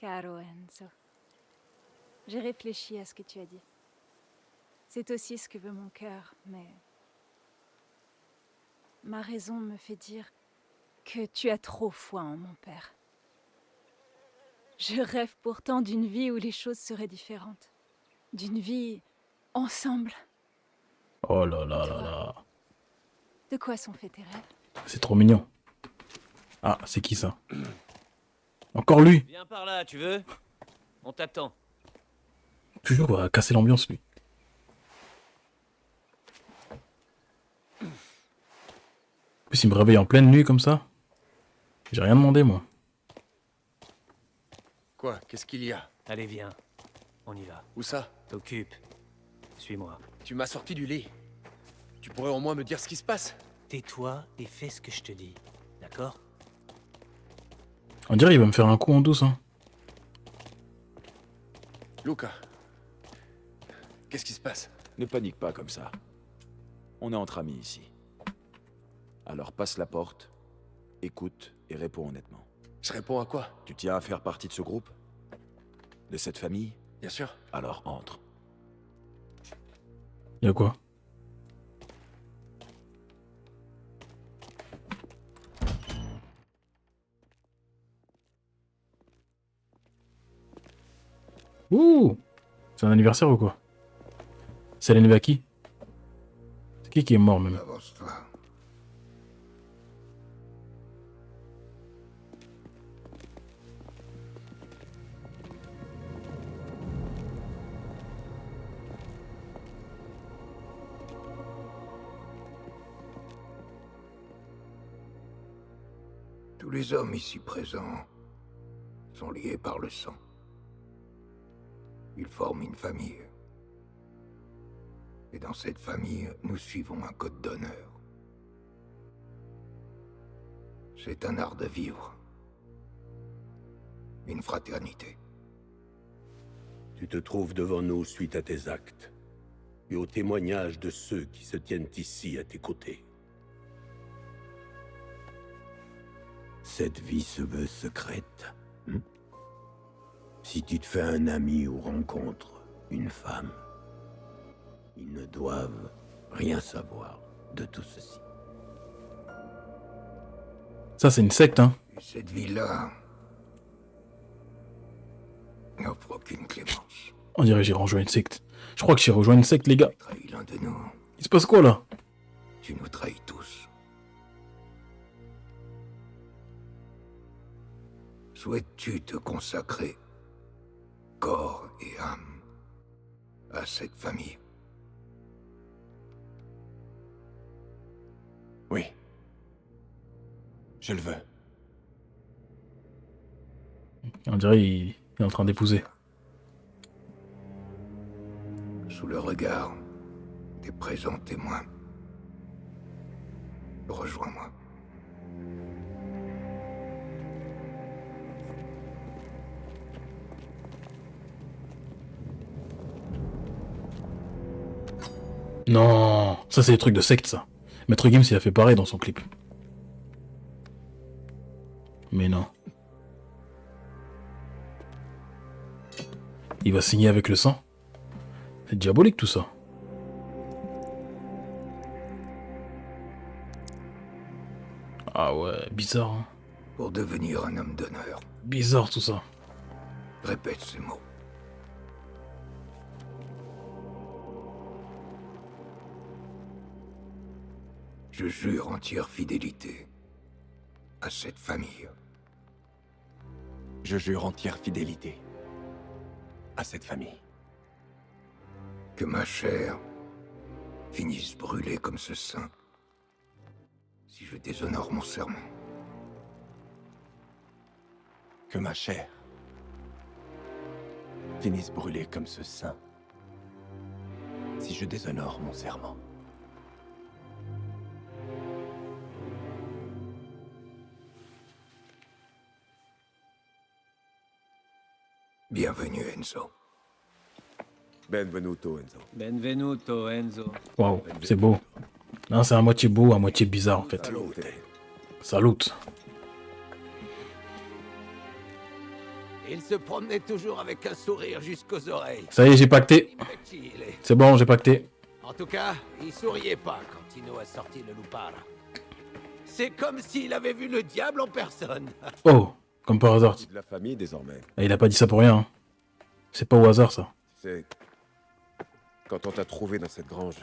caro Enzo. J'ai réfléchi à ce que tu as dit. C'est aussi ce que veut mon cœur, mais... Ma raison me fait dire que tu as trop foi en mon père. Je rêve pourtant d'une vie où les choses seraient différentes. D'une vie ensemble. Oh là là Et là toi, là. de quoi sont faits tes rêves? C'est trop mignon. Ah, c'est qui ça? Encore lui. Viens par là, tu veux? On t'attend. Toujours à casser l'ambiance, lui. En plus, il me réveille en pleine nuit comme ça. J'ai rien demandé, moi. Quoi? Qu'est-ce qu'il y a? Allez, viens. On y va. Où ça? T'occupe. Suis-moi. Tu m'as sorti du lit. Tu pourrais au moins me dire ce qui se passe? Tais-toi et fais ce que je te dis. D'accord? On dirait qu'il va me faire un coup en douce, hein. Luca. Qu'est-ce qui se passe? Ne panique pas comme ça. On est entre amis ici. Alors passe la porte, écoute et réponds honnêtement. Je réponds à quoi? Tu tiens à faire partie de ce groupe? De cette famille? Bien sûr. Alors entre. Y'a quoi? Ouh! C'est un anniversaire ou quoi? C'est l'anniversaire à qui? C'est qui est mort même? Avance-toi. Tous les hommes ici présents sont liés par le sang. Ils forment une famille. Et dans cette famille, nous suivons un code d'honneur. C'est un art de vivre. Une fraternité. Tu te trouves devant nous suite à tes actes, et au témoignage de ceux qui se tiennent ici à tes côtés. Cette vie se veut secrète. Si tu te fais un ami ou rencontres une femme, ils ne doivent rien savoir de tout ceci. Ça, c'est une secte, hein. Et cette vie-là n'offre aucune clémence. On dirait que j'ai rejoint une secte. Je crois que j'ai rejoint une secte, les gars. Tu trahis l'un de nous, Il se passe quoi, là? tu nous trahis tous. Souhaites-tu te consacrer, corps et âme, à cette famille? Oui. Je le veux. On dirait qu'il est en train d'épouser. Sous le regard des présents témoins, rejoins-moi. Non, ça c'est des trucs de secte, ça. Maître Gims, il a fait pareil dans son clip. Mais non. Il va signer avec le sang. C'est diabolique tout ça. Ah ouais, bizarre, hein. Pour devenir un homme d'honneur, Bizarre tout ça. répète ces mots. Je jure entière fidélité à cette famille. Je jure entière fidélité à cette famille. Que ma chair finisse brûlée comme ce sein si je déshonore mon serment. Que ma chair finisse brûlée comme ce sein si je déshonore mon serment. Bienvenue, Enzo. Benvenuto, Enzo. Benvenuto, Enzo. Waouh, c'est beau. Non, c'est à moitié beau, à moitié bizarre en fait. Salute. Salut. Il se promenait toujours avec un sourire jusqu'aux oreilles. Ça y est, j'ai pacté. Petit, il est. C'est bon, j'ai pacté. En tout cas, il souriait pas quand Tino a sorti le Lupara. C'est comme s'il avait vu le diable en personne. Oh, comme par hasard. C'est de la famille désormais. Et il a pas dit ça pour rien. Hein. C'est pas au hasard, ça. C'est... Quand on t'a trouvé dans cette grange,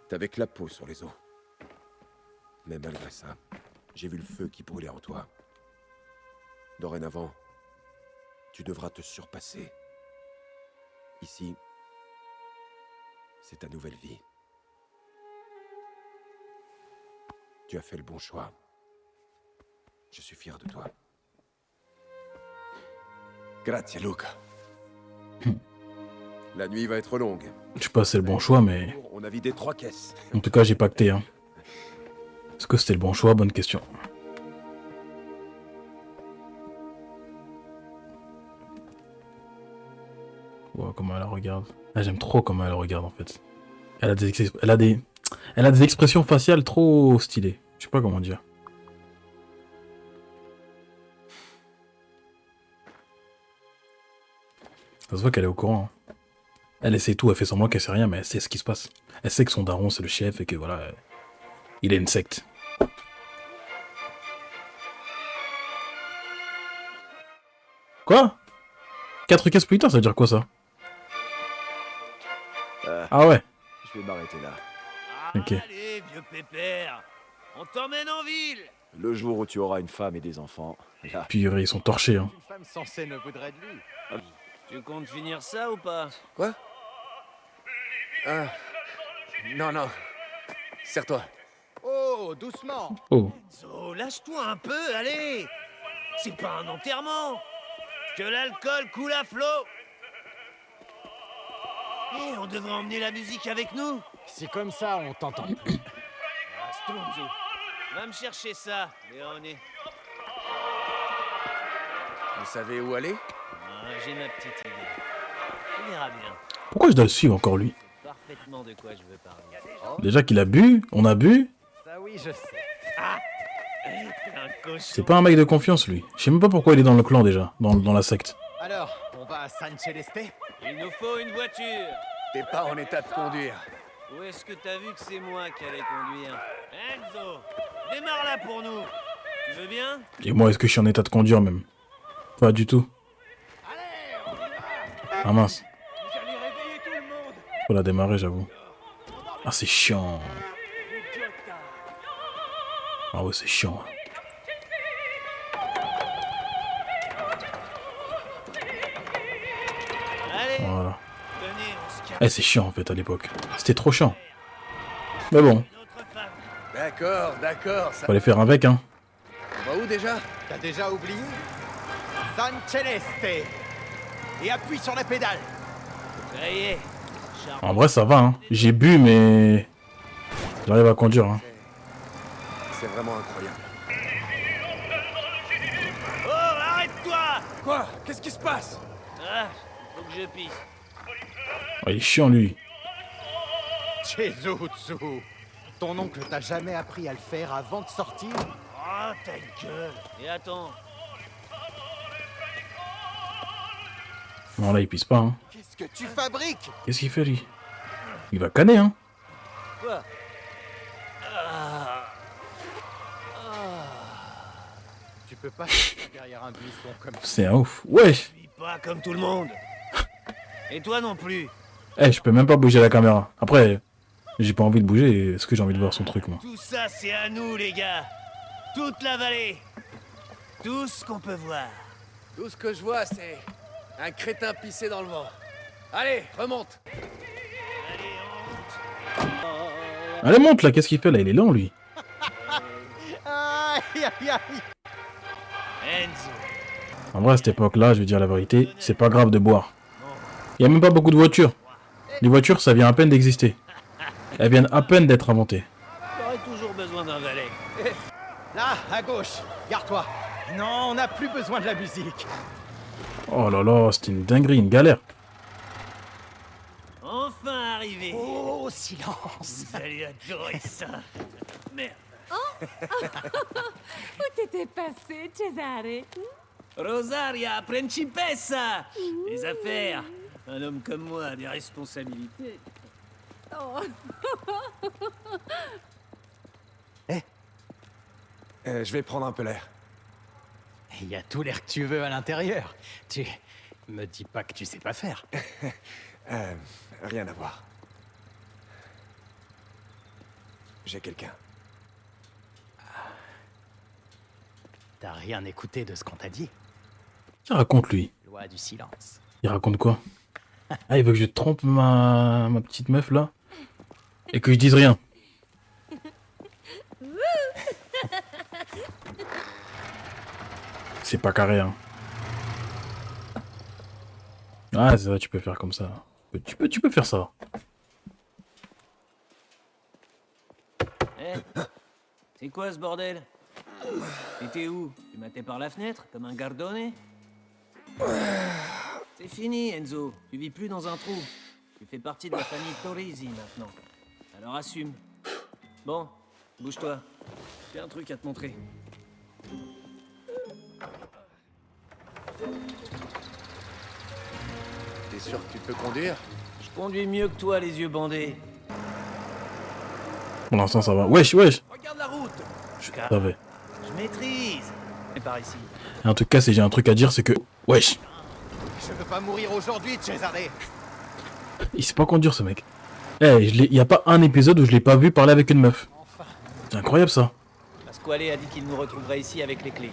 t'avais que la peau sur les os. Mais malgré ça, j'ai vu le feu qui brûlait en toi. Dorénavant, tu devras te surpasser. Ici, c'est ta nouvelle vie. Tu as fait le bon choix. Je suis fier de toi. Grazie, Luca. La nuit va être longue. Je sais pas si c'est le bon choix, mais... On a vidé 3 caisses. En tout cas, j'ai pacté. Hein. Est-ce que c'était le bon choix? Bonne question. Wow, comment elle la regarde. Ah, j'aime trop comment elle regarde, en fait. Elle a des expressions faciales trop stylées. Je sais pas comment dire. Ça se voit qu'elle est au courant. Hein. Elle sait tout, elle fait semblant qu'elle sait rien, mais elle sait ce qui se passe. Elle sait que son daron c'est le chef et que voilà, il est une secte. Quoi? 4 caisses plus tard, ça veut dire quoi ça? Ah ouais. Je vais m'arrêter là. Ok. Allez, vieux pépère, on t'emmène en ville. Le jour où tu auras une femme et des enfants, là, Puis ils sont torchés. Hein. Une femme censée ne voudrait de lui. Tu comptes finir ça ou pas? Quoi? Ah. Non, non. Serre-toi. Oh, doucement. Oh. So, lâche-toi un peu, allez. C'est pas un enterrement. Que l'alcool coule à flot. Eh, on devrait emmener la musique avec nous. C'est comme ça, on t'entend plus. Ah, Stonzo, va me chercher ça, Léoné. Vous savez où aller? Ah, j'ai ma petite idée. Tu verras bien. Pourquoi je dois le suivre encore lui? Parfaitement de quoi je veux parler. Déjà qu'il a bu, on a bu. Ça oui, je sais. Un cochon. C'est pas un mec de confiance lui. Je sais même pas pourquoi il est dans le clan déjà, dans la secte. Alors, on va à San Celeste? Il nous faut une voiture. T'es pas en état de conduire. Où est-ce que t'as vu que c'est moi qui allais conduire? Enzo, démarre-la pour nous. Tu veux bien? Et moi, est-ce que je suis en état de conduire même? Pas du tout. Ah mince. Faut la démarrer, j'avoue. Ah, c'est chiant. Ah ouais, c'est chiant. Allez, Voilà. venez, on se calme. Eh, c'est chiant en fait à l'époque. C'était trop chiant. Mais bon, Notre femme. D'accord, d'accord. Ça fallait faire avec, hein. va où déjà? T'as déjà oublié? San Celeste. Et appuie sur la pédale. Ça y est. Charme. En vrai, ça va, hein. J'ai bu, mais... J'arrive à conduire, hein. C'est vraiment incroyable. Oh, arrête-toi! Quoi? Qu'est-ce qui se passe? Ah, faut que je pisse. Oh, il est chiant, lui. Chezutsu. Ton oncle t'a jamais appris à le faire avant de sortir? Oh, ta gueule. Et attends. Non, là, il pisse pas, hein. Qu'est-ce que tu fabriques? Qu'est-ce qu'il fait, lui? Il va canner, hein. Quoi? Ah. Tu peux pas sortir derrière un buisson comme ça. C'est un ouf. Wesh. Je suis pas comme tout le monde. Et toi non plus. Eh, je peux même pas bouger la caméra. Après, j'ai pas envie de bouger. Est-ce que j'ai envie de voir son truc, moi? Tout ça, c'est à nous, les gars. Toute la vallée. Tout ce qu'on peut voir. Tout ce que je vois, c'est un crétin pissé dans le vent. Allez, remonte. Allez, en route. Allez, monte, là. Qu'est-ce qu'il fait, là? Il est lent, lui. Aïe, aïe, aïe. Enzo. En vrai, à cette époque-là, je vais dire la vérité, c'est pas grave de boire. Il y a même pas beaucoup de voitures. Les voitures, ça vient à peine d'exister. Elles viennent à peine d'être inventées. T'aurais toujours besoin d'un valet. Là, à gauche. Garde-toi. Non, on n'a plus besoin de la musique. Oh là là, c'était une dinguerie, une galère. Enfin arrivé. Oh, silence. Vous allez adorer ça. Merde. Où t'étais passé, Cesare? Rosaria, principessa! Les affaires. Un homme comme moi a des responsabilités. Je vais prendre un peu l'air. Il y a tout l'air que tu veux à l'intérieur. Tu me dis pas que tu sais pas faire. Rien à voir. J'ai quelqu'un. T'as rien écouté de ce qu'on t'a dit. Il raconte lui. Loi du silence. Il raconte quoi? Ah, il veut que je trompe ma petite meuf là? Et que je dise rien. C'est pas carré, hein. Ah, c'est vrai, tu peux faire comme ça. Tu peux faire ça. Eh, c'est quoi ce bordel? T'étais où? Tu matais par la fenêtre, comme un gardone? C'est fini, Enzo. Tu vis plus dans un trou. Tu fais partie de la famille Torrisi maintenant. Alors assume. Bon, bouge-toi. J'ai un truc à te montrer. T'es sûr que tu peux conduire? Je conduis mieux que toi, les yeux bandés. Pour l'instant, ça va. Wesh, wesh. Regarde la route! Ça va. Je maîtrise. Et par ici. Et en tout cas, si j'ai un truc à dire, c'est que... Wesh. Je veux pas mourir aujourd'hui, Cesare. Il sait pas conduire, ce mec. Eh, il y a pas un épisode où je l'ai pas vu parler avec une meuf. C'est incroyable, ça. Pasquale a dit qu'il nous retrouverait ici avec les clés.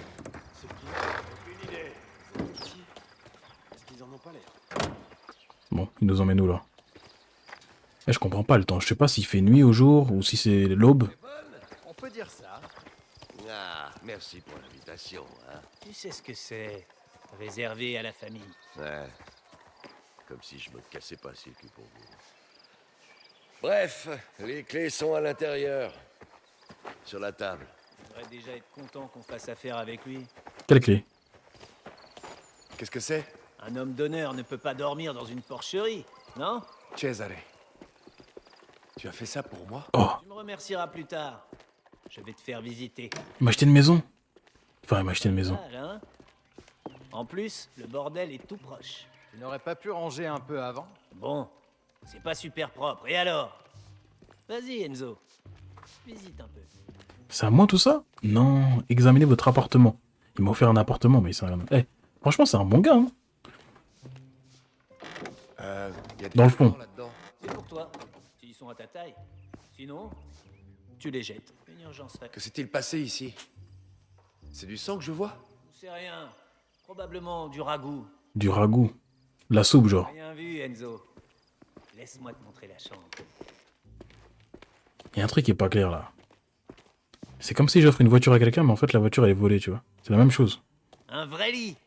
Bon, il nous emmène où, là? Eh, je comprends pas le temps. Je sais pas s'il fait nuit au jour ou si c'est l'aube. On peut dire ça. Ah, merci pour l'invitation, hein. Tu sais ce que c'est? Réservé à la famille. Ouais. Comme si je me cassais pas si le cul pour vous. Bref, les clés sont à l'intérieur. Sur la table. On devrait déjà être content qu'on fasse affaire avec lui. Quelle clé? Qu'est-ce que c'est? Un homme d'honneur ne peut pas dormir dans une porcherie, non? Cesare. Tu as fait ça pour moi? Oh, Tu me remercieras plus tard. Je vais te faire visiter. il m'a acheté une maison. Enfin, il m'a acheté une maison. Mal, hein? En plus, le bordel est tout proche. Tu n'aurais pas pu ranger un peu avant? Bon, c'est pas super propre. Et alors? Vas-y, Enzo. Visite un peu. C'est à moi tout ça? Non, examinez votre appartement. Il m'a offert un appartement, mais c'est un... Eh, franchement, c'est un bon gars, hein. Y a des Dans le fond. vêtements là-dedans. C'est pour toi, s'ils sont à ta taille. Sinon, tu les jettes. Une urgence faite. Que s'est-il passé ici? C'est du sang que je vois? C'est rien. Probablement du ragoût. Du ragoût. La soupe, genre. Rien vu, Enzo. Laisse-moi te montrer la chambre. Il y a un truc qui est pas clair, là. C'est comme si j'offre une voiture à quelqu'un, mais en fait, la voiture, elle est volée, tu vois. C'est la même chose. Un vrai lit.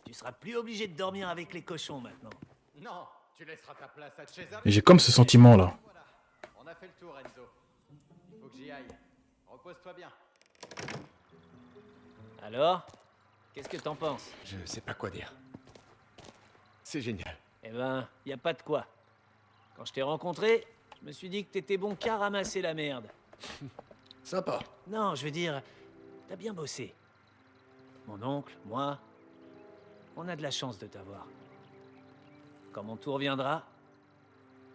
Tu seras plus obligé de dormir avec les cochons maintenant. Non, tu laisseras ta place à Cesare. Et j'ai comme ce sentiment-là. Voilà, on a fait le tour, Enzo. Il faut que j'y aille. Repose-toi bien. Alors, qu'est-ce que t'en penses? Je sais pas quoi dire. C'est génial. Eh ben, y a pas de quoi. Quand je t'ai rencontré, je me suis dit que t'étais bon qu'à ramasser la merde. Sympa. Non, je veux dire, t'as bien bossé. Mon oncle, moi, on a de la chance de t'avoir. Quand mon tour viendra,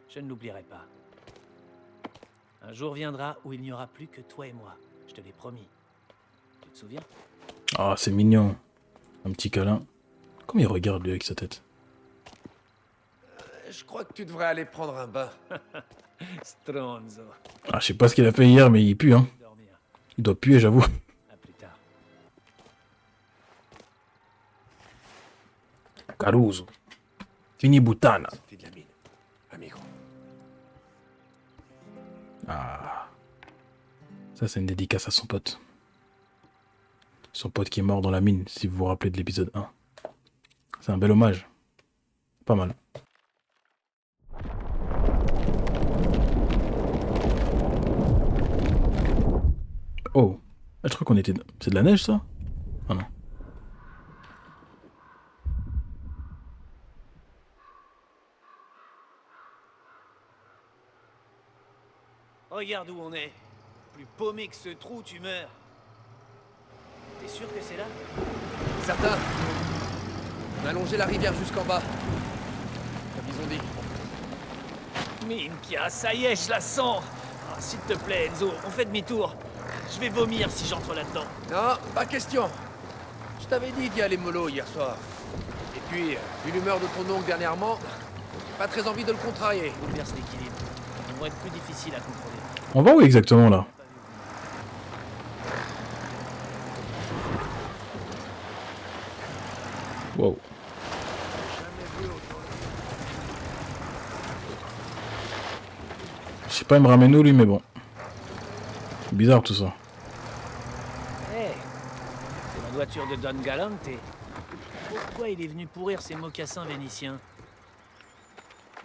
je ne l'oublierai pas. Un jour viendra où il n'y aura plus que toi et moi. Je te l'ai promis. Tu te souviens? Ah, c'est mignon. Un petit câlin. Comme il regarde, lui, avec sa tête. Je crois que tu devrais aller prendre un bain. Stronzo. Ah, je sais pas ce qu'il a fait hier, mais il pue, hein. Dormir. Il doit puer, j'avoue. À plus tard. Caruso. Fini Butana. C'était de la mine. Amigo. Ah. Ça, c'est une dédicace à son pote. Son pote qui est mort dans la mine, si vous vous rappelez de l'épisode 1. C'est un bel hommage. Pas mal. Oh. Ah, je crois qu'on était... C'est de la neige, ça? Ah non. Regarde où on est. Plus paumé que ce trou, tu meurs. T'es sûr que c'est là? Certain. On a longé la rivière jusqu'en bas. Comme ils ont dit. Minkia, ça y est, je la sens. Ah, s'il te plaît, Enzo, on fait demi-tour. Je vais vomir si j'entre là-dedans. Non, pas question. Je t'avais dit d'y aller mollo hier soir. Et puis, vu l'humeur de ton oncle dernièrement, j'ai pas très envie de le contrarier. Bouleverse l'équilibre. Ils vont être plus difficiles à contrôler. On va où exactement là? Wow. Je sais pas, il me ramène où lui, mais bon. Bizarre tout ça. Hé, c'est la voiture de Don Galante. Pourquoi il est venu pourrir ses mocassins vénitiens?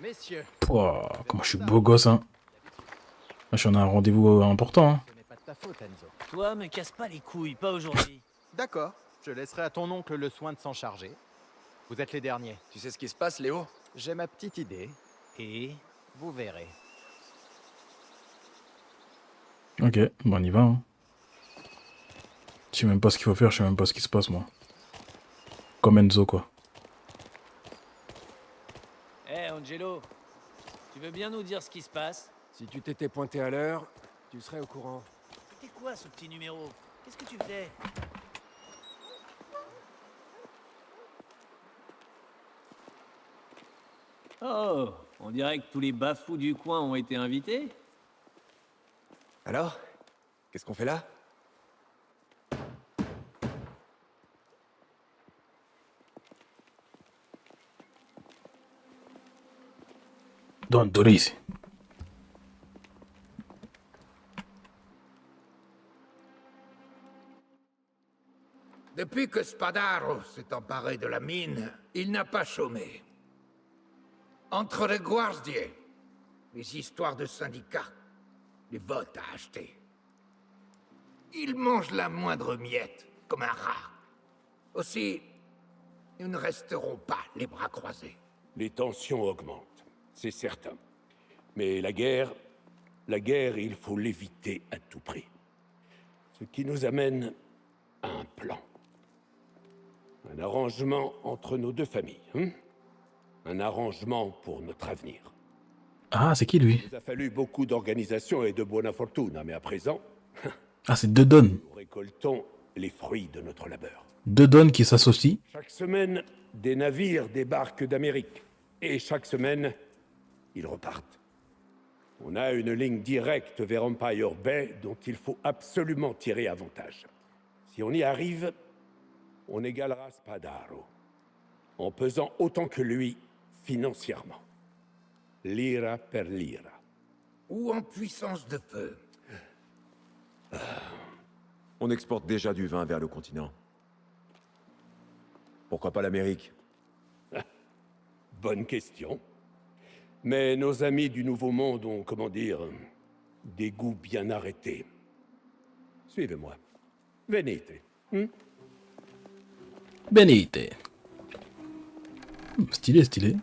Messieurs, Pouah, comment je suis beau gosse, hein. Là, je suis en un rendez-vous important, hein. Ce n'est pas de ta faute, Enzo. Toi, me casse pas les couilles, pas aujourd'hui. D'accord, je laisserai à ton oncle le soin de s'en charger. Vous êtes les derniers. tu sais ce qui se passe, Léo? J'ai ma petite idée, Et vous verrez. Ok, bon, on y va, hein. Je sais même pas ce qu'il faut faire, je sais même pas ce qui se passe, moi. Comme Enzo, quoi. hé, Angelo, tu veux bien nous dire ce qui se passe? Si tu t'étais pointé à l'heure, tu serais au courant. C'était quoi ce petit numéro? Qu'est-ce que tu faisais? Oh, on dirait que tous les bafous du coin ont été invités. Alors? Qu'est-ce qu'on fait là? Don Doris. Depuis que Spadaro s'est emparé de la mine, il n'a pas chômé. Entre les guardiers, les histoires de syndicats, les votes à acheter. Il mange la moindre miette, comme un rat. Aussi, nous ne resterons pas les bras croisés. Les tensions augmentent, c'est certain. Mais la guerre, il faut l'éviter à tout prix. Ce qui nous amène à un plan. Un arrangement entre nos deux familles. Hein? Un arrangement pour notre avenir. Ah, c'est qui lui? Il nous a fallu beaucoup d'organisation et de buona fortuna, mais à présent, Ah, c'est deux Dons. nous récoltons les fruits de notre labeur. Deux Dons qui s'associent. Chaque semaine, des navires débarquent d'Amérique. Et chaque semaine, ils repartent. On a une ligne directe vers Empire Bay dont il faut absolument tirer avantage. Si on y arrive, on égalera Spadaro, en pesant autant que lui financièrement. Lira per lira. Ou en puissance de feu. On exporte déjà du vin vers le continent. Pourquoi pas l'Amérique? Bonne question. Mais nos amis du Nouveau Monde ont, comment dire, des goûts bien arrêtés. Suivez-moi. Venite. Benite. Stylé, stylé.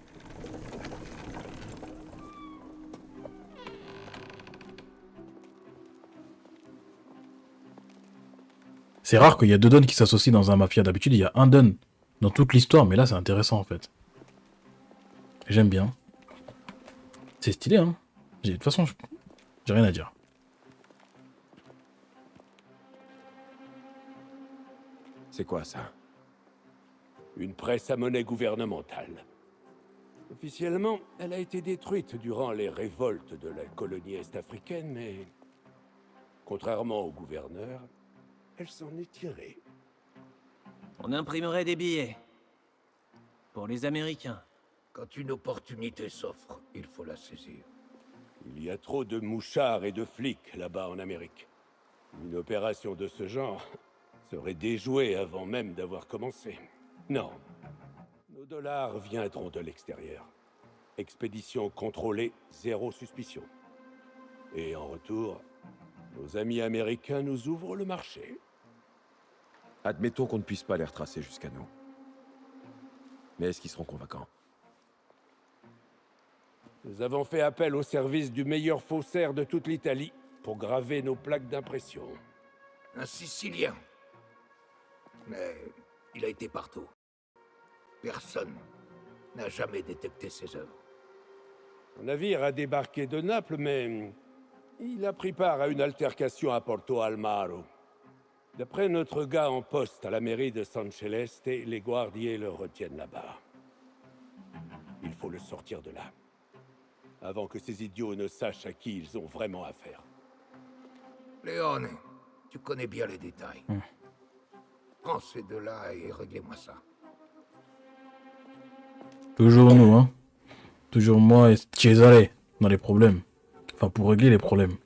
C'est rare qu'il y a deux Dons qui s'associent dans un mafia. D'habitude, il y a un Don dans toute l'histoire, mais là, c'est intéressant en fait. J'aime bien. C'est stylé, hein. De toute façon, j'ai rien à dire. C'est quoi ça? Une presse à monnaie gouvernementale. Officiellement, elle a été détruite durant les révoltes de la colonie est-africaine, mais contrairement au gouverneur, elle s'en est tirée. On imprimerait des billets. Pour les Américains. Quand une opportunité s'offre, il faut la saisir. Il y a trop de mouchards et de flics là-bas en Amérique. Une opération de ce genre serait déjouée avant même d'avoir commencé. Non. Nos dollars viendront de l'extérieur. Expédition contrôlée, zéro suspicion. Et en retour, nos amis américains nous ouvrent le marché. Admettons qu'on ne puisse pas les retracer jusqu'à nous. Mais est-ce qu'ils seront convaincants? Nous avons fait appel au service du meilleur faussaire de toute l'Italie pour graver nos plaques d'impression. Un Sicilien. Mais il a été partout. Personne n'a jamais détecté ses œuvres. Un navire a débarqué de Naples, mais il a pris part à une altercation à Porto Almaro. D'après notre gars en poste à la mairie de San Celeste, les Guardiers le retiennent là-bas. Il faut le sortir de là, avant que ces idiots ne sachent à qui ils ont vraiment affaire. Léone, tu connais bien les détails. Prends ces deux-là et réglez-moi ça. Toujours nous, hein. Toujours moi et Cesare dans les problèmes. Enfin, pour régler les problèmes.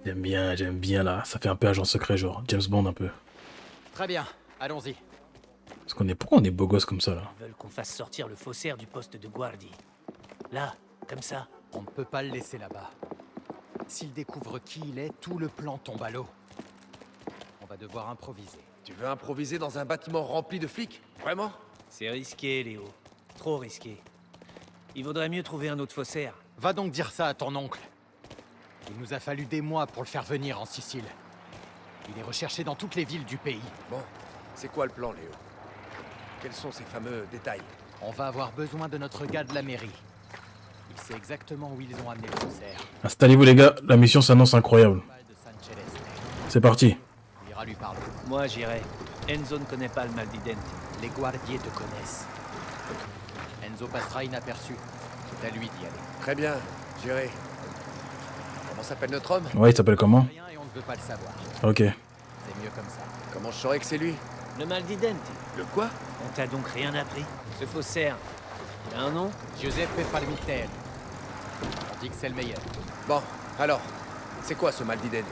J'aime bien là. Ça fait un peu agent secret, genre James Bond un peu. Très bien, allons-y. Pourquoi on est beau gosse comme ça là? Ils veulent qu'on fasse sortir le faussaire du poste de Guardi. Là, comme ça. On ne peut pas le laisser là-bas. S'il découvre qui il est, tout le plan tombe à l'eau. On va devoir improviser. Tu veux improviser dans un bâtiment rempli de flics? Vraiment? C'est risqué, Léo. Trop risqué. Il vaudrait mieux trouver un autre faussaire. Va donc dire ça à ton oncle. Il nous a fallu des mois pour le faire venir en Sicile. Il est recherché dans toutes les villes du pays. Bon, c'est quoi le plan, Léo? Quels sont ces fameux détails? On va avoir besoin de notre gars de la mairie. Il sait exactement où ils ont amené le faussaire. Installez-vous les gars, la mission s'annonce incroyable. Mal de San Celeste. C'est parti. On ira lui parler. Moi, j'irai. Enzo ne connaît pas le mal d'Idente. Les Guardiers te connaissent. Enzo passera inaperçu. C'est à lui d'y aller. Très bien, j'irai. Comment s'appelle notre homme? Ouais, il s'appelle comment? Rien et on ne veut pas le savoir. Ok. C'est mieux comme ça. Comment je saurais que c'est lui? Le mal d'Idente. Le quoi? On t'a donc rien appris? Ce faussaire, il a un nom? Giuseppe Palmitelli. On dit que c'est le meilleur. Bon, alors, c'est quoi ce mal d'Identi?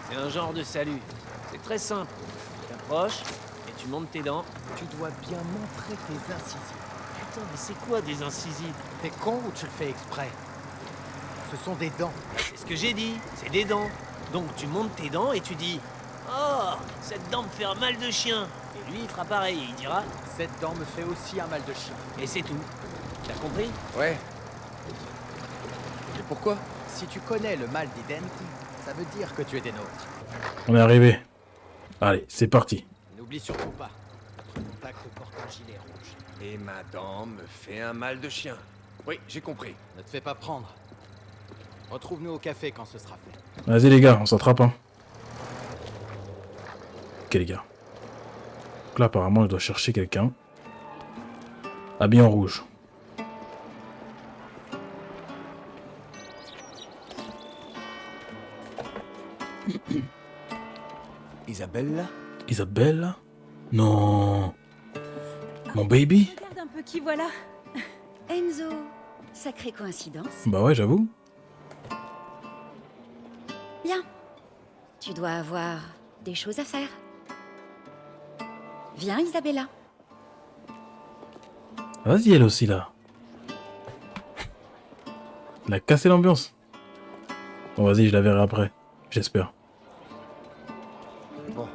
C'est un genre de salut. C'est très simple. Tu t'approches et tu montes tes dents. Tu dois bien montrer tes incisives. Putain, mais c'est quoi des incisives? T'es con ou tu le fais exprès? Ce sont des dents. C'est ce que j'ai dit, c'est des dents. Donc tu montes tes dents et tu dis « Oh, cette dent me fait un mal de chien !» Et lui, il fera pareil et il dira Cette dent me fait aussi un mal de chien. « Et c'est tout. » T'as compris? Ouais. Et pourquoi? Si tu connais le mal d'Identi, ça veut dire que tu es des nôtres. On est arrivé. Allez, c'est parti. N'oublie surtout pas, notre contact porte un gilet rouge. Et ma dent me fait un mal de chien. Oui, j'ai compris. Ne te fais pas prendre. Retrouve-nous au café quand ce sera fait. Vas-y les gars, on s'attrape hein. Ok les gars. Donc là apparemment je dois chercher quelqu'un. Habillé en rouge. Isabelle? Isabelle? Non. Mon baby? Regarde un peu qui voilà. Enzo, sacrée coïncidence. Bah ouais, j'avoue. Bien. Tu dois avoir des choses à faire. Viens, Isabella. Vas-y elle aussi là. Elle a cassé l'ambiance. Bon vas-y, je la verrai après. J'espère. Bon,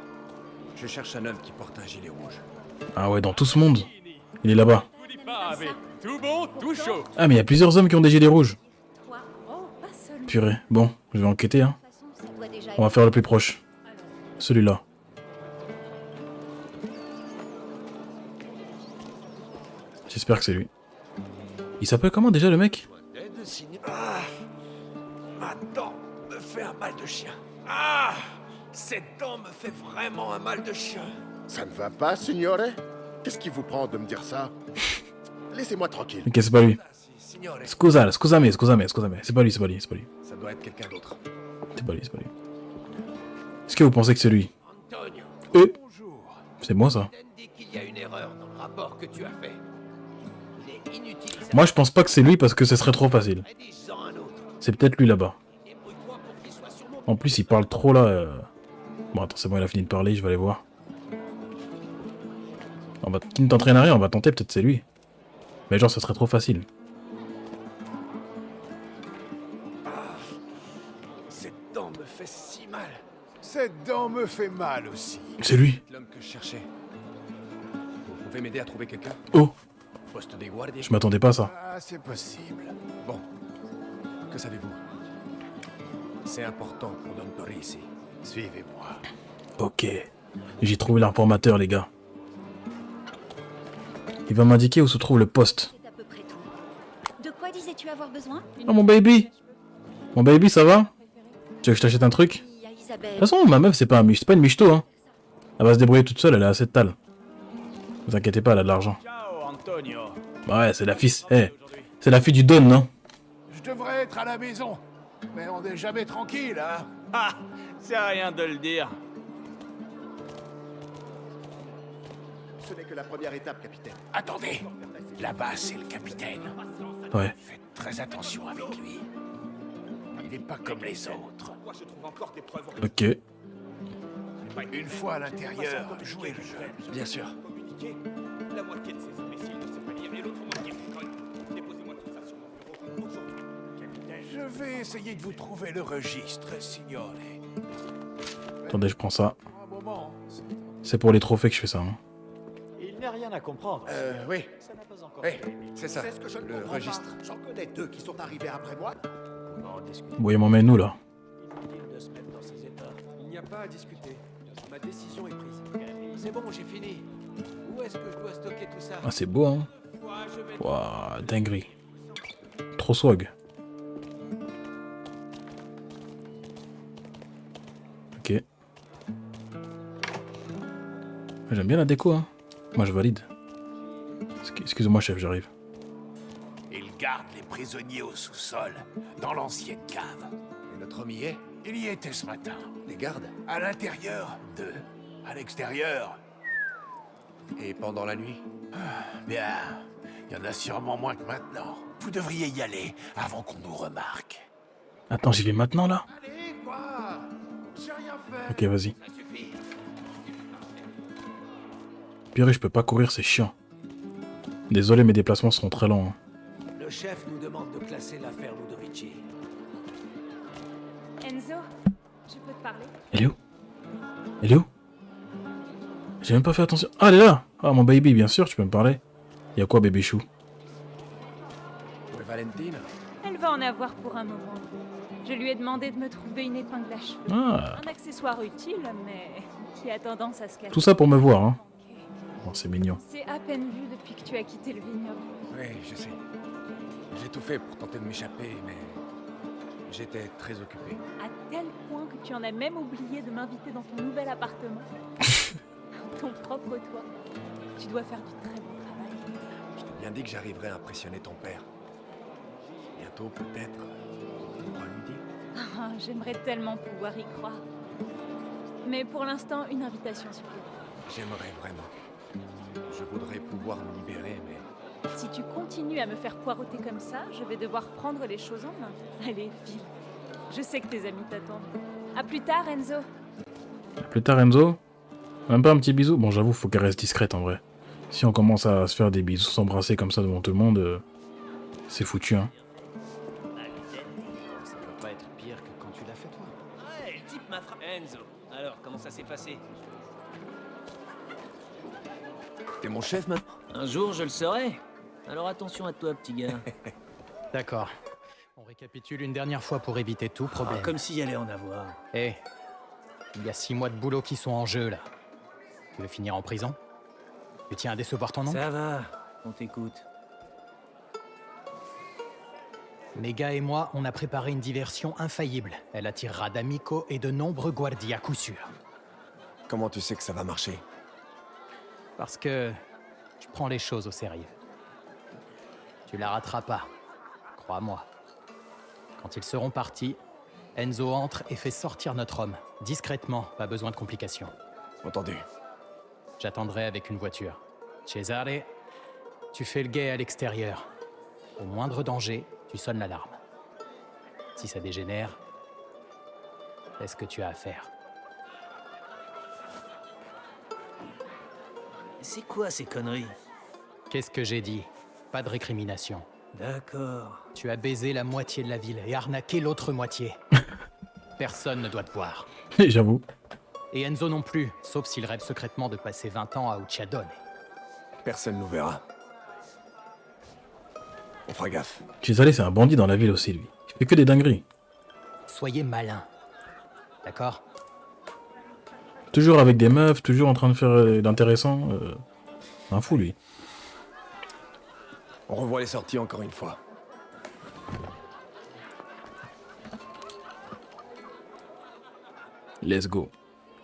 je cherche un homme qui porte un gilet rouge. Ah ouais, dans tout ce monde. Il est là-bas. Tout bon, tout chaud. Ah mais il y a plusieurs hommes qui ont des gilets rouges. Toi, oh, pas seulement. Purée. Bon, je vais enquêter hein. De toute façon, ça doit déjà On va faire le plus proche. Celui-là. J'espère que c'est lui. Il s'appelle comment déjà le mec? Ah, ma dent me fait un mal de chien. Ah, cette dent me fait vraiment un mal de chien. Ça ne va pas, signore? Qu'est-ce qui vous prend de me dire ça? Laissez-moi tranquille. Ok, c'est pas lui. Signore, Scusame. C'est pas lui. ça doit être quelqu'un d'autre. C'est pas lui. Est-ce que vous pensez que c'est lui? Antonio, Eh, bonjour. c'est moi ça. Dan dit qu'il y a une erreur dans le rapport que tu as fait. Il est inutilisable. Moi je pense pas que c'est lui parce que ce serait trop facile. Rédige-en un autre. C'est peut-être lui là-bas. Débrouille-toi pour qu'il soit sur mon... En plus il parle trop là. Bon attends, c'est bon, il a fini de parler, je vais aller voir. Qui ne t'entraîne à rien, on va tenter, peut-être c'est lui. Mais genre ça serait trop facile. Cette dent me fait si mal. Cette dent me fait mal aussi. C'est lui. L'homme que je cherchais. Vous pouvez m'aider à trouver quelqu'un? Oh, Poste des Guardias. je m'attendais pas à ça. Ah, c'est possible. Bon, que savez-vous? C'est important pour Don Torrisi. Suivez-moi. Ok. J'ai trouvé l'informateur les gars. Il va m'indiquer où se trouve le poste. C'est à peu près tout. De quoi disais-tu avoir besoin? Ah, mon baby! Mon baby, ça va? Tu veux que je t'achète un truc? Il y a De Isabelle. toute façon, ma meuf, c'est pas une michto, hein. Elle va se débrouiller toute seule, elle est assez de tal. Vous inquiétez pas, elle a de l'argent. Ciao, Antonio. Bah ouais, c'est la fille. C'est la fille du Don, non? Je devrais être à la maison. Mais on n'est jamais tranquille, hein. Ah, c'est rien de le dire. Ce n'est que la première étape, capitaine. Attendez. Là-bas, c'est le capitaine. Ouais. Faites très attention avec lui. Il n'est pas comme les autres. Ok. Une fois à l'intérieur, jouez le jeu. Bien sûr. La moitié de ces imbéciles ne sait pas lire et l'autre moitié conne. Déposez-moi tout ça sur mon bureau aujourd'hui. Je vais essayer de vous trouver le registre, signore. Attendez, je prends ça. Un moment. C'est pour les trophées que je fais ça. Hein. Il n'y a rien à comprendre. Oui. Ça n'a pas encore Oui, été. c'est ça. C'est ce que je ne Le comprends registre. pas. J'en connais deux qui sont arrivés après moi. On va en discuter. Vous voyez mon menu là. Inutile de se mettre dans ces états. Il n'y a pas à discuter. Ma décision est prise. C'est bon, j'ai fini. Où est-ce que je dois stocker tout ça? Ah, c'est beau, hein. Waouh, dinguerie. Trop swag. Ok. J'aime bien la déco, hein. Moi, je valide. Excusez-moi, chef, j'arrive. Ils gardent les prisonniers au sous-sol, dans l'ancienne cave. Et notre homme y est? Il y était ce matin. Les gardes? À l'intérieur, deux. À l'extérieur, Et pendant la nuit? bien, il y en a sûrement moins que maintenant. Vous devriez y aller avant qu'on nous remarque. Attends, j'y vais maintenant, là? Allez, quoi? J'ai rien fait. Ok, vas-y. Ça suffit. Purée, je peux pas courir, c'est chiant. Désolé, mes déplacements seront très lents. Hein. Le chef nous demande de classer l'affaire Ludovici. Enzo, je peux te parler? Elle est où? Elle est où? J'ai même pas fait attention. Ah, elle est là! Ah, mon baby, bien sûr, tu peux me parler. Y'a quoi, bébé chou? Ouais, Valentine? Elle va en avoir pour un moment. Je lui ai demandé de me trouver une épingle à cheveux. Ah, Un accessoire utile, mais qui a tendance à se casser. tout ça pour me voir, hein. Oh, c'est mignon. C'est à peine vu depuis que tu as quitté le vignoble. Oui, je sais. J'ai tout fait pour tenter de m'échapper, mais j'étais très occupé. À tel point que tu en as même oublié de m'inviter dans ton nouvel appartement. Ton propre toit. Tu dois faire du très bon travail. Je t'ai bien dit que j'arriverais à impressionner ton père. Bientôt, peut-être. Tu pourras lui dire. Ah, j'aimerais tellement pouvoir y croire. Mais pour l'instant, une invitation suffit. J'aimerais vraiment. Je voudrais pouvoir me libérer, mais... Si tu continues à me faire poireauter comme ça, je vais devoir prendre les choses en main. Allez, file. Je sais que tes amis t'attendent. À plus tard, Enzo. À plus tard, Enzo. Même pas un petit bisou? Bon, j'avoue, faut qu'elle reste discrète, en vrai. Si on commence à se faire des bisous, s'embrasser comme ça devant tout le monde, c'est foutu, hein. Ça peut pas être pire que quand tu l'as fait toi. Ouais, le type m'a frappé. Enzo, alors comment ça s'est passé? T'es mon chef maintenant? Un jour je le serai. Alors attention à toi, petit gars. D'accord. On récapitule une dernière fois pour éviter tout problème. Comme s'il y allait en avoir. Eh, il y a 6 mois de boulot qui sont en jeu, là. Tu veux finir en prison? Tu tiens à décevoir ton oncle? Ça va, on t'écoute. Mega et moi, on a préparé une diversion infaillible. Elle attirera d'Amico et de nombreux guardias à coup sûr. Comment tu sais que ça va marcher? Parce que je prends les choses au sérieux. Tu la rateras pas, crois-moi. Quand ils seront partis, Enzo entre et fait sortir notre homme. Discrètement, pas besoin de complications. Entendu. J'attendrai avec une voiture. Cesare, tu fais le guet à l'extérieur. Au moindre danger, tu sonnes l'alarme. Si ça dégénère, fais ce que tu as à faire. C'est quoi ces conneries? Qu'est-ce que j'ai dit? Pas de récrimination. D'accord. Tu as baisé la moitié de la ville et arnaqué l'autre moitié. Personne ne doit te voir. J'avoue. Et Enzo non plus, sauf s'il rêve secrètement de passer 20 ans à Ucciadone. Personne nous verra. On fera gaffe. Cesare, c'est un bandit dans la ville aussi, lui. Il fait que des dingueries. Soyez malin. D'accord? Toujours avec des meufs, toujours en train de faire d'intéressant. Un fou, lui. On revoit les sorties encore une fois. Let's go.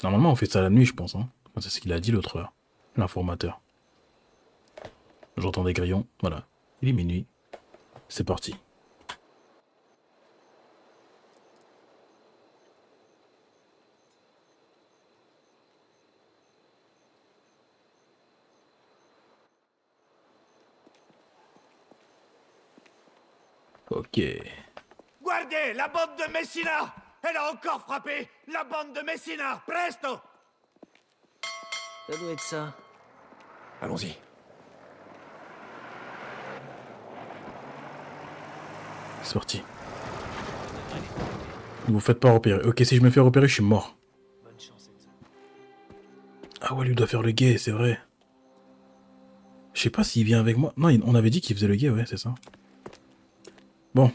Normalement, on fait ça la nuit, je pense. Hein. Enfin, c'est ce qu'il a dit l'autre heure. L'informateur. J'entends des grillons. Voilà. Il est minuit. C'est parti. Ok. Guardez, la bande de Messina! Elle a encore frappé! La bande de Messina! Presto! Ça doit être ça. Allons-y. C'est parti. Ne vous faites pas repérer. Ok, si je me fais repérer, je suis mort. Bonne chance, Enzo. Ah ouais, lui doit faire le guet, c'est vrai. Je sais pas s'il vient avec moi. Non, on avait dit qu'il faisait le guet, ouais, c'est ça. Bon.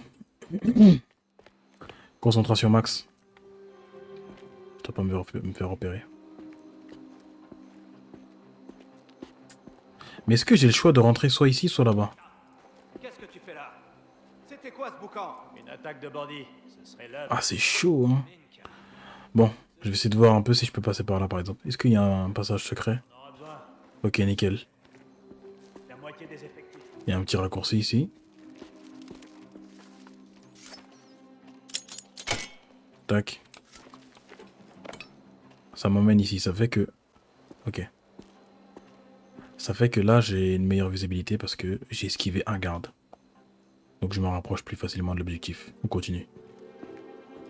Concentration max. Je dois pas me faire repérer. Mais est-ce que j'ai le choix de rentrer soit ici, soit là-bas? Qu'est-ce que tu fais là? C'était quoi ce boucan? Une attaque de bandits. Ce serait l'œuvre. Ah, c'est chaud, hein. Bon, je vais essayer de voir un peu si je peux passer par là, par exemple. Est-ce qu'il y a un passage secret? On aura besoin. Ok, nickel. La moitié des effectifs. Il y a un petit raccourci ici. Tac. Ça m'emmène ici, ça fait que... Ok. Ça fait que là, j'ai une meilleure visibilité parce que j'ai esquivé un garde. Donc je me rapproche plus facilement de l'objectif. On continue.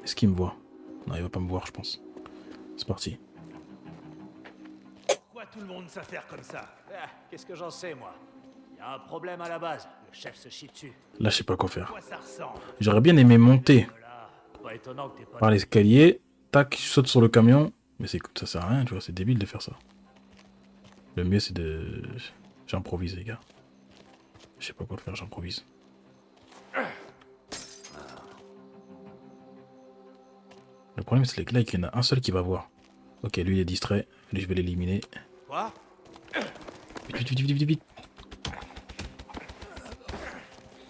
Est-ce qu'il me voit? Non, il va pas me voir, je pense. C'est parti. Pourquoi tout le monde s'affaire comme ça? Ah, qu'est-ce que j'en sais, moi? Il y a un problème à la base. Le chef se chie dessus. Là, je sais pas quoi À faire. quoi ça ressemble? J'aurais bien aimé monter Voilà. Pas étonnant que t'aies pas... par l'escalier. Tac, je saute sur le camion. Mais ça sert à rien, tu vois, c'est débile de faire ça. Le mieux, c'est de... J'improvise, les gars. Je sais pas quoi faire, j'improvise. Le problème, c'est que là, il y en a un seul qui va voir. Ok, lui, il est distrait. Lui, je vais l'éliminer. Quoi? Vite, vite, vite, vite, vite, vite.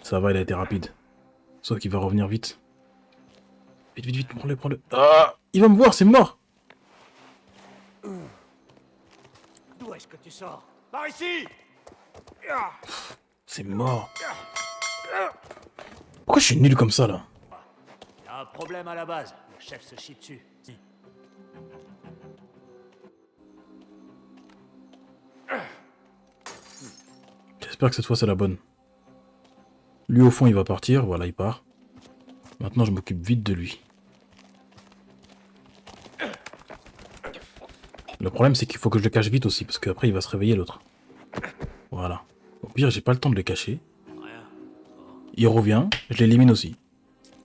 Ça va, il a été rapide. Sauf qu'il va revenir vite. Vite, vite, vite, prends-le, prends-le. Ah, il va me voir, c'est mort. D'où est-ce que tu sors? Par ici! C'est mort. Pourquoi je suis nul comme ça, là? Il y a un problème à la base. Le chef se chie dessus. J'espère que cette fois, c'est la bonne. Lui, au fond, il va partir. Voilà, il part. Maintenant, je m'occupe vite de lui. Le problème, c'est qu'il faut que je le cache vite aussi, parce qu'après, il va se réveiller, l'autre. Voilà. Au pire, j'ai pas le temps de le cacher. Il revient, je l'élimine aussi.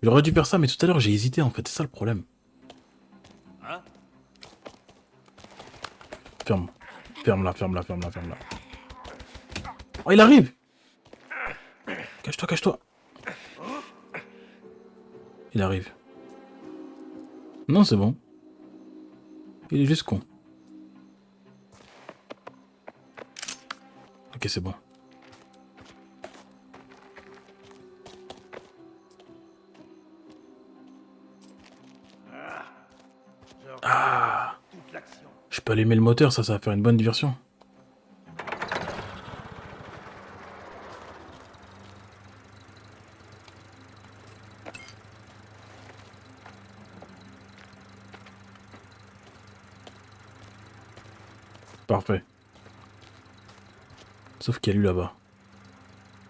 J'aurais dû faire ça, mais tout à l'heure, j'ai hésité, en fait. C'est ça le problème. Ferme. Ferme-la, ferme-la, ferme-la, ferme-la. Oh, il arrive! Cache-toi, cache-toi. Il arrive. Non, c'est bon. Il est juste con. Ok, c'est bon. Ah! Je peux allumer le moteur, ça va faire une bonne diversion. Parfait. Sauf qu'il y a lui là-bas.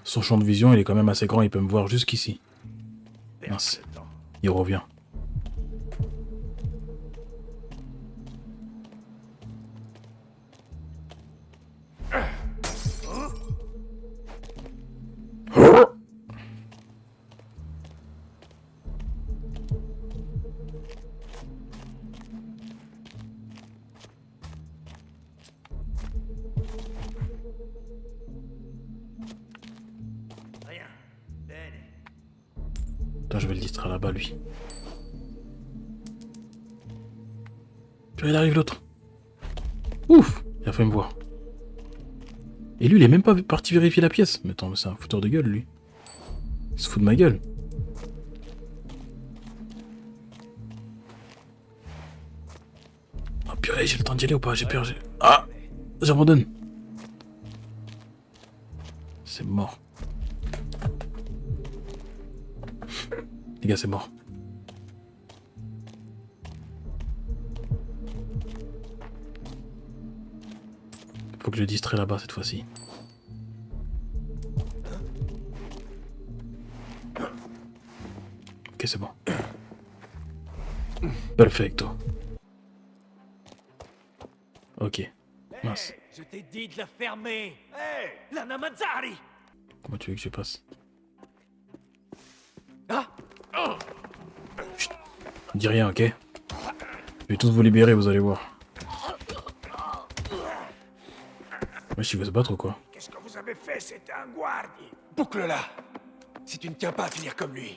Son champ de vision, il est quand même assez grand, il peut me voir jusqu'ici. Mince. Il revient. Attends, je vais le distraire là-bas, lui. Puis il arrive l'autre. Ouf! Il a fait me voir. Et lui, il est même pas parti vérifier la pièce. Mais attends, mais c'est un fouteur de gueule, lui. Il se fout de ma gueule. Oh purée, j'ai le temps d'y aller ou pas? J'ai peur. Ah! J'abandonne. C'est mort. Les gars, c'est mort. Faut que je distrais là-bas cette fois-ci. Ok, c'est bon. Perfecto. Ok. Mince. Je t'ai dit de la fermer. Hé, la Namazzari. Comment tu veux que je passe? Ah. Chut. Dis rien, ok? Je vais tous vous libérer, vous allez voir. Wesh, il veut se battre ou quoi? Qu'est-ce que vous avez fait? C'était un guardi. Boucle-la. Si tu ne tiens pas à finir comme lui.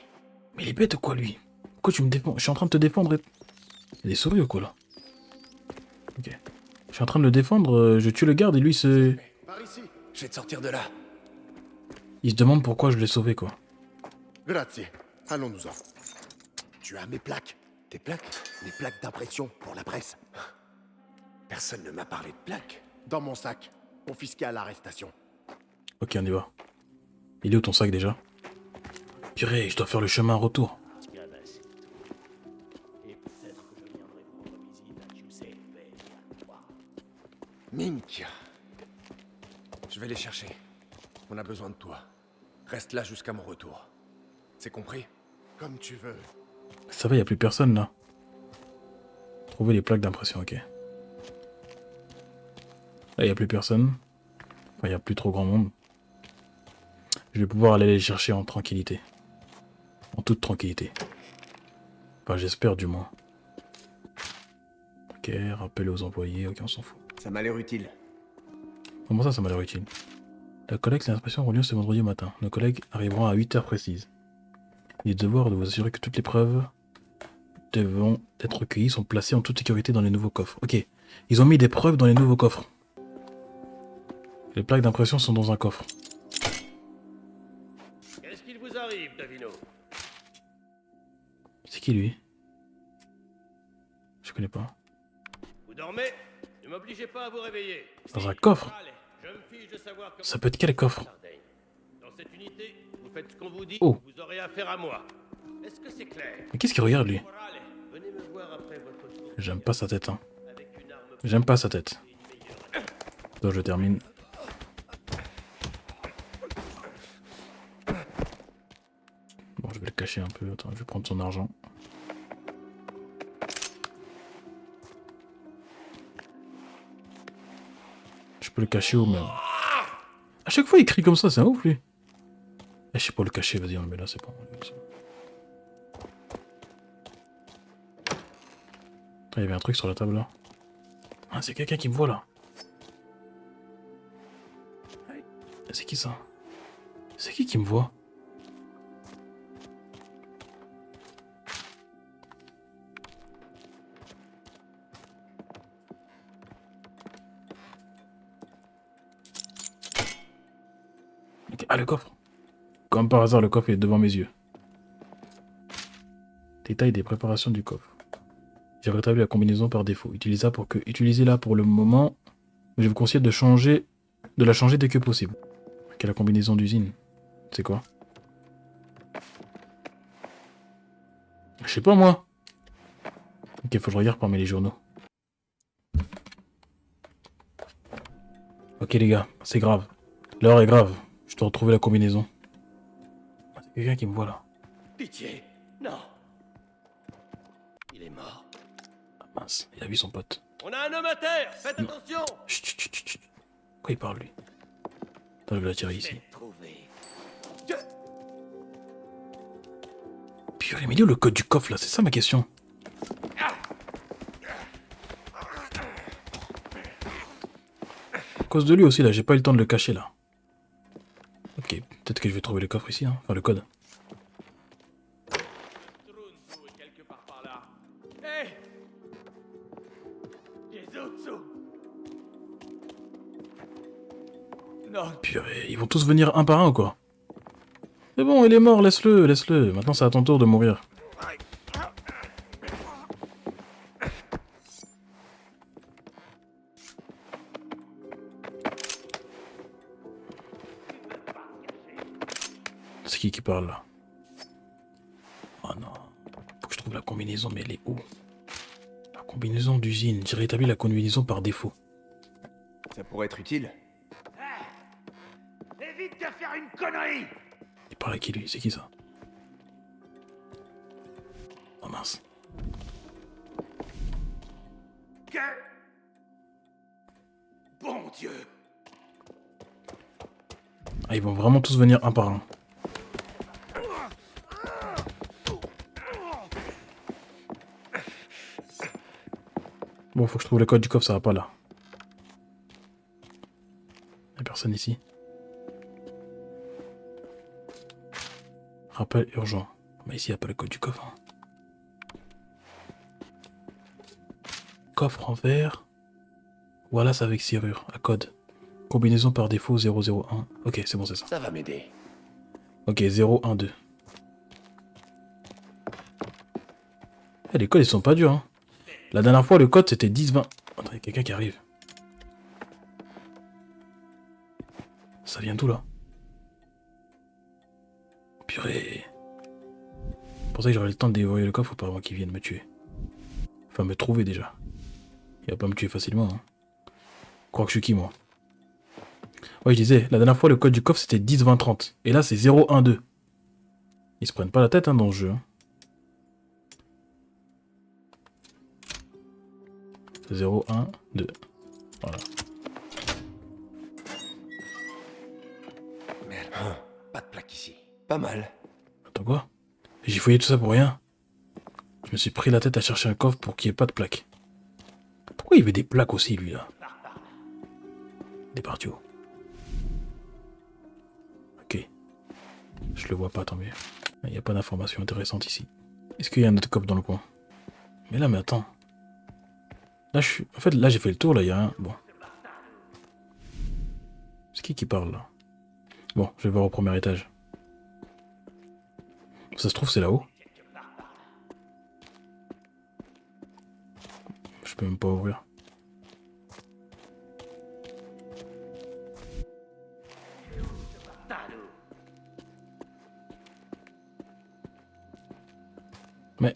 Mais il est bête ou quoi, lui? Pourquoi tu me défends? Je suis en train de te défendre et... Il est souris ou quoi, là? Ok. Je suis en train de le défendre, je tue le garde et lui se... Par ici. Je vais te sortir de là. Il se demande pourquoi je l'ai sauvé, quoi. Grazie. Allons-nous-en. Tu as mes plaques. Tes plaques? Mes plaques d'impression pour la presse. Personne ne m'a parlé de plaques. Dans mon sac. Confisqué à l'arrestation. Ok, on y va. Il est où ton sac, déjà? Purée, je dois faire le chemin retour. Minchia. Je vais les chercher. On a besoin de toi. Reste là jusqu'à mon retour. C'est compris? Comme tu veux. Ça va, y a plus personne, là. Trouver les plaques d'impression, ok. Là, y a plus personne. Enfin, y a plus trop grand monde. Je vais pouvoir aller les chercher en tranquillité. En toute tranquillité. Enfin, j'espère, du moins. Ok, rappel aux employés, ok, on s'en fout. Ça m'a l'air utile. Comment ça m'a l'air utile? La collecte et l'inspection auront lieu ce vendredi au matin. Nos collègues arriveront à 8h précises. Il est devoir de vous assurer que toutes les preuves devront être recueillies sont placées en toute sécurité dans les nouveaux coffres. Ok, ils ont mis des preuves dans les nouveaux coffres. Les plaques d'impression sont dans un coffre. Qu'est-ce qu'il vous arrive, Davino? C'est qui lui? Je connais pas. Vous dormez? Ne m'obligez pas à vous réveiller. Dans un coffre? Je me fiche de savoir comment... Ça peut être quel coffre? Dans cette unité, vous faites ce qu'on vous dit, Oh. vous aurez affaire à moi. Est-ce que c'est clair? Mais qu'est-ce qu'il regarde lui? Venez me voir après votre tour. J'aime pas sa tête, hein. J'aime pas sa tête. Donc je termine. Bon, je vais le cacher un peu. Attends, je vais prendre son argent. Je peux le cacher où même? À chaque fois, il crie comme ça, c'est un ouf lui. Eh, je sais pas le cacher, vas-y, on le met là, c'est bon. Attends, il y avait un truc sur la table là. Ah, c'est quelqu'un qui me voit là. C'est qui ça? C'est qui me voit? Okay. Ah, le coffre. Comme par hasard, le coffre est devant mes yeux. Détail des préparations du coffre. J'ai rétabli la combinaison par défaut. Utilisez-la pour le moment, mais je vous conseille de la changer dès que possible. Ok, la combinaison d'usine. C'est quoi? Je sais pas moi. Ok, faut que je regarde parmi les journaux. Ok les gars, c'est grave. L'heure est grave. Je dois retrouver la combinaison. C'est quelqu'un qui me voit là. Pitié, non. Il est mort. Ah, mince, il a vu son pote. On a un homme à terre, faites attention. Chut, chut, chut, chut. Quoi il parle lui? Attends, je vais l'attirer ici. Purée, mais il est où le code du coffre là? C'est ça ma question. À cause de lui aussi là, j'ai pas eu le temps de le cacher là. Ok, peut-être que je vais trouver le coffre ici, hein. Enfin le code. Quelque part par là. Hé! Jezutsu! Purée, ils vont tous venir un par un ou quoi? C'est bon, il est mort, laisse-le, laisse-le. Maintenant c'est à ton tour de mourir. C'est qui parle là? Oh non. Faut que je trouve la combinaison, mais elle est où? La combinaison d'usine. J'ai rétabli la combinaison par défaut. Ça pourrait être utile. Évite de faire une connerie! Il parle à qui lui? C'est qui ça? Oh mince. Que... Bon Dieu! Ah, ils vont vraiment tous venir un par un. Bon, faut que je trouve le code du coffre, ça va pas là. Y'a personne ici. Rappel urgent. Mais ici, y'a pas le code du coffre. Hein. Coffre en verre. Voilà, c'est avec serrure, à code. Combinaison par défaut 001. Ok, c'est bon, c'est ça. Ça va m'aider. Ok, 012. Eh, les codes, ils sont pas durs, hein. La dernière fois, le code, c'était 10-20. Attends, il y a quelqu'un qui arrive. Ça vient d'où, là? Purée. C'est pour ça que j'aurai le temps de dévorer le coffre, faut pas avant qu'il vienne me tuer. Enfin, me trouver, déjà. Il va pas me tuer facilement, hein. Crois que je suis qui, moi? Ouais, je disais, la dernière fois, le code du coffre, c'était 10-20-30. Et là, c'est 012. Ils se prennent pas la tête, hein, dans le jeu, hein. 0, 1, 2. Voilà. Merde, pas de plaque ici. Pas mal. Attends quoi? J'ai fouillé tout ça pour rien. Je me suis pris la tête à chercher un coffre pour qu'il n'y ait pas de plaques. Pourquoi il veut des plaques aussi, lui, là? Des partiaux. Ok. Je le vois pas, tant mieux. Il n'y a pas d'informations intéressantes ici. Est-ce qu'il y a un autre coffre dans le coin? Mais attends. Là, en fait, là, j'ai fait le tour, là, il y a un... Bon. C'est qui parle, là? Bon, je vais voir au premier étage. Ça se trouve, c'est là-haut. Je peux même pas ouvrir. Mais...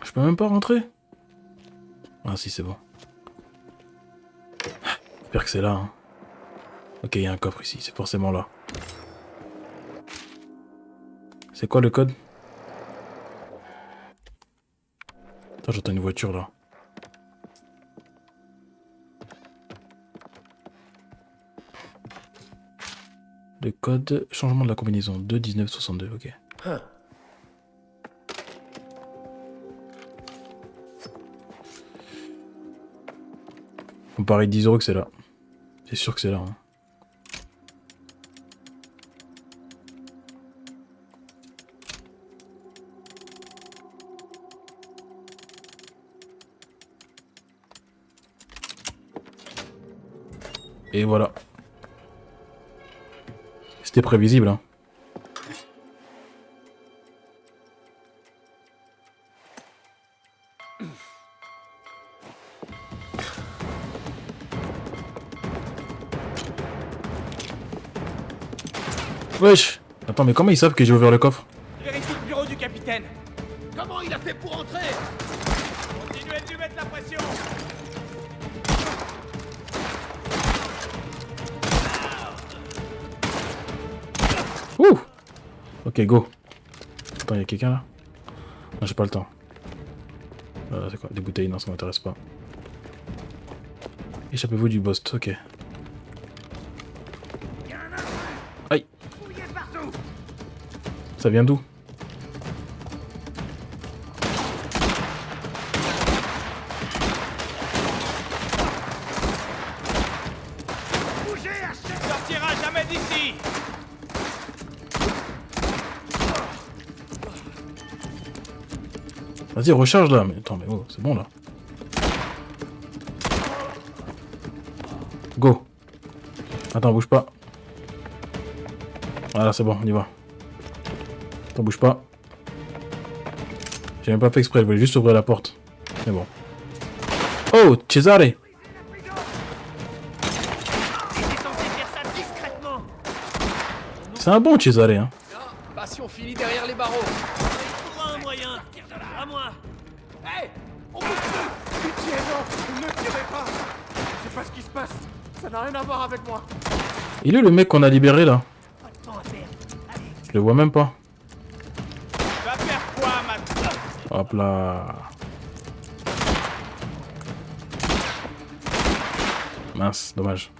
Je peux même pas rentrer? Ah si, c'est bon. J'espère que c'est là. Hein. Ok, il y a un coffre ici, c'est forcément là. C'est quoi le code? Attends, j'entends une voiture là. Le code, changement de la combinaison, 2-19-62, ok. On parie 10 € que c'est là. C'est sûr que c'est là. Hein. Et voilà. C'était prévisible. Hein. Wesh! Attends, mais comment ils savent que j'ai ouvert le coffre? Vérifie le bureau du capitaine. Comment il a fait pour entrer? Continuez de lui mettre la pression. Ouh! Ok, go. Attends, y'a quelqu'un là? Non, j'ai pas le temps. C'est quoi? Des bouteilles? Non, ça m'intéresse pas. Échappez-vous du boss, ok. Aïe! Ça vient d'où? Sortira jamais d'ici. Vas-y, recharge là. Mais attends, mais oh, c'est bon là. Go. Attends, bouge pas. Voilà, c'est bon, on y va. T'en bouge pas. J'ai même pas fait exprès, je voulais juste ouvrir la porte. Mais bon. Oh, Cesare! J'étais censé faire ça discrètement. C'est un bon Cesare, hein. Non, pas si on finit derrière les barreaux. Il trouvera un moyen. À moi. Hé, on bouge plus. Pitié, non, ne tirez pas. Je sais pas ce qui se passe. Ça n'a rien à voir avec moi. Il est le mec qu'on a libéré là? Pas de temps à perdre. Allez. Je le vois même pas. Va faire quoi maintenant? Hop là. Mince, dommage.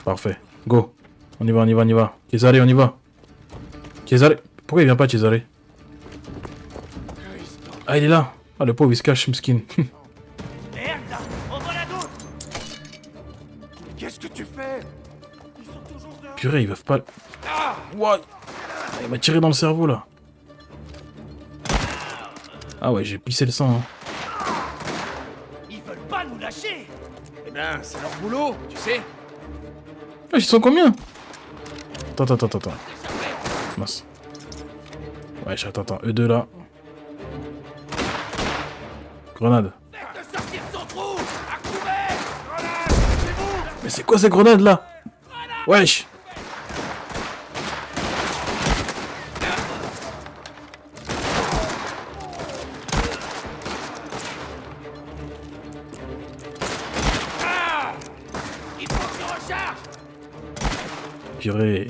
Parfait. Go. On y va, on y va, on y va. Cesare, on y va. Cesare. Pourquoi il vient pas, Cesare? Ah, il est là. Ah, le pauvre, il se cache, Mskin. Merde, là. En voilà d'autres. Qu'est-ce que tu fais? Purée, ils peuvent pas... What? Il m'a tiré dans le cerveau, là. Ah ouais, j'ai pissé le sang, hein. Ils veulent pas nous lâcher. Eh ben, c'est leur boulot, tu sais. Ah, ils sont combien? Attends. Mince. Ouais, attends. Eux deux, là. Grenade. De sortir de son trou. À couvert. Grenade. C'est vous. Mais c'est quoi ces grenades, là? Wesh. Il faut que tu recharges. Purée.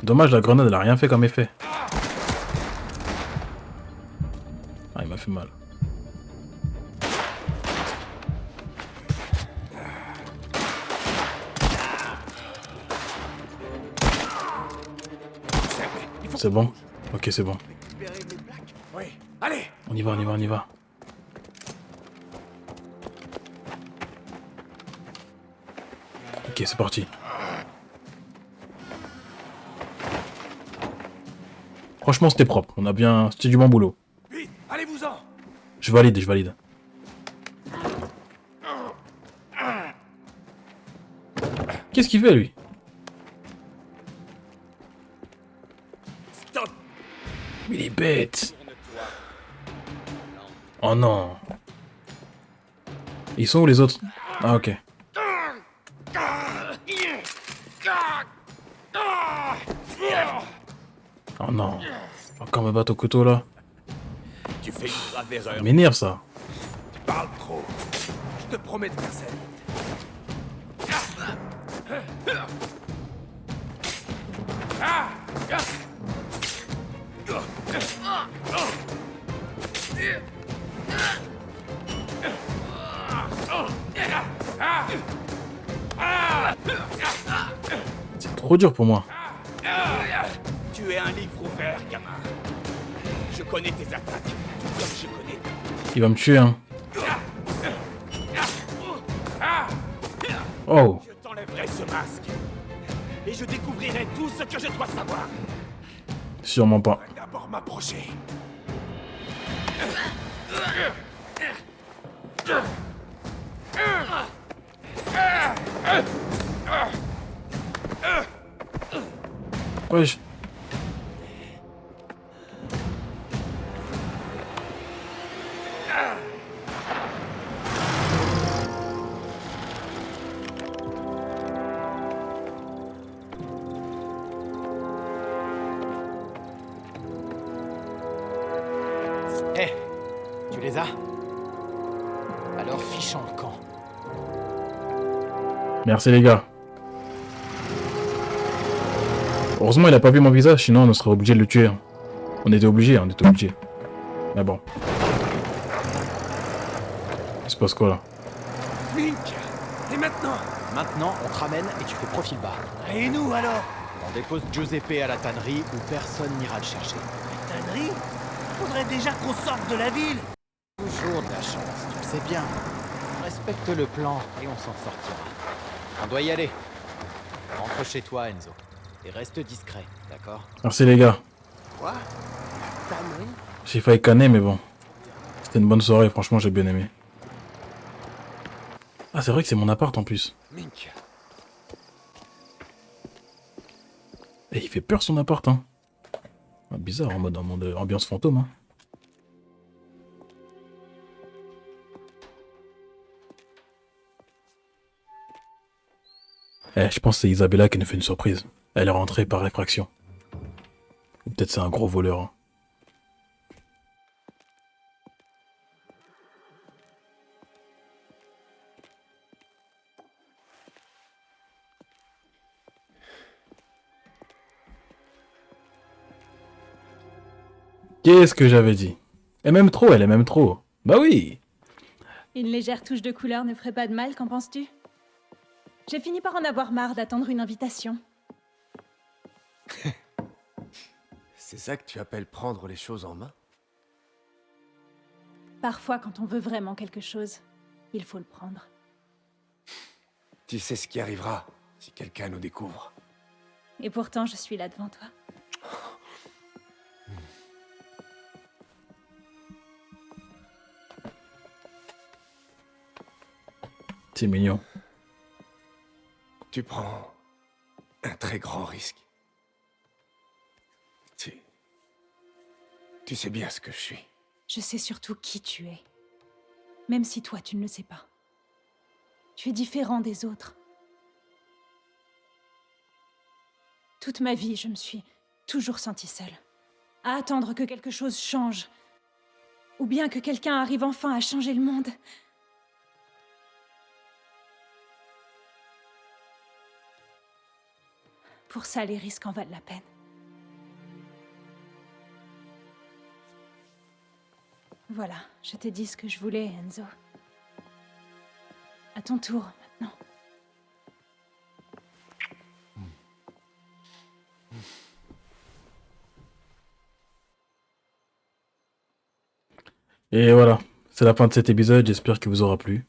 Dommage, la grenade, elle a rien fait comme effet. Ah, il m'a fait mal. C'est bon? Ok, c'est bon. Oui, allez. On y va. Ok, c'est parti. Franchement, c'était propre. On a bien... C'était du bon boulot. Vite, allez-vous-en. Je valide. Qu'est-ce qu'il fait, lui? Stop. Il est bête. Oh non. Ils sont où les autres? Ah, ok. Oh non. Encore me battre au couteau là. Tu fais une grave erreur. Ça m'énerve ça. Tu parles trop. Je te promets de faire ça. C'est trop dur pour moi. Tu es un livre ouvert, gamin. Je connais tes attaques, comme je connais. Il va me tuer, hein. Oh. Je t'enlèverai ce masque. Et je découvrirai tout ce que je dois savoir. Sûrement pas. D'abord m'approcher. Wesh. Hé, tu les as? Alors fichons le camp. Merci les gars. Heureusement il a pas vu mon visage, sinon on serait obligé de le tuer. On était obligé. Mais bon. Il se passe quoi là? Link. Et maintenant? Maintenant, on te ramène et tu fais profil bas. Et nous alors? On dépose Giuseppe à la tannerie où personne n'ira le chercher. Tannerie? Faudrait déjà qu'on sorte de la ville. Toujours de la chance, tu le sais bien. Respecte le plan et on s'en sortira. On doit y aller. Rentre chez toi, Enzo. Et reste discret, d'accord? Merci les gars. Quoi? Tannerie? J'ai failli canner mais bon. C'était une bonne soirée, franchement j'ai bien aimé. Ah, c'est vrai que c'est mon appart en plus. Mink. Et il fait peur son appart, hein. Ah, bizarre, en mode ambiance fantôme, hein. Je pense que c'est Isabella qui nous fait une surprise. Elle est rentrée par réfraction. Ou peut-être c'est un gros voleur, hein. Qu'est-ce que j'avais dit? Elle m'aime trop, elle aime trop. Bah oui. Une légère touche de couleur ne ferait pas de mal, qu'en penses-tu? J'ai fini par en avoir marre d'attendre une invitation. C'est ça que tu appelles prendre les choses en main? Parfois, quand on veut vraiment quelque chose, il faut le prendre. Tu sais ce qui arrivera si quelqu'un nous découvre. Et pourtant, je suis là devant toi. C'est mignon. Tu prends un très grand risque. Tu sais bien ce que je suis. Je sais surtout qui tu es. Même si toi, tu ne le sais pas. Tu es différent des autres. Toute ma vie, je me suis toujours sentie seule. À attendre que quelque chose change. Ou bien que quelqu'un arrive enfin à changer le monde. Pour ça, les risques en valent la peine. Voilà, je t'ai dit ce que je voulais, Enzo. À ton tour, maintenant. Et voilà, c'est la fin de cet épisode, j'espère qu'il vous aura plu.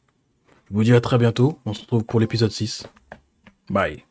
Je vous dis à très bientôt, on se retrouve pour l'épisode 6. Bye.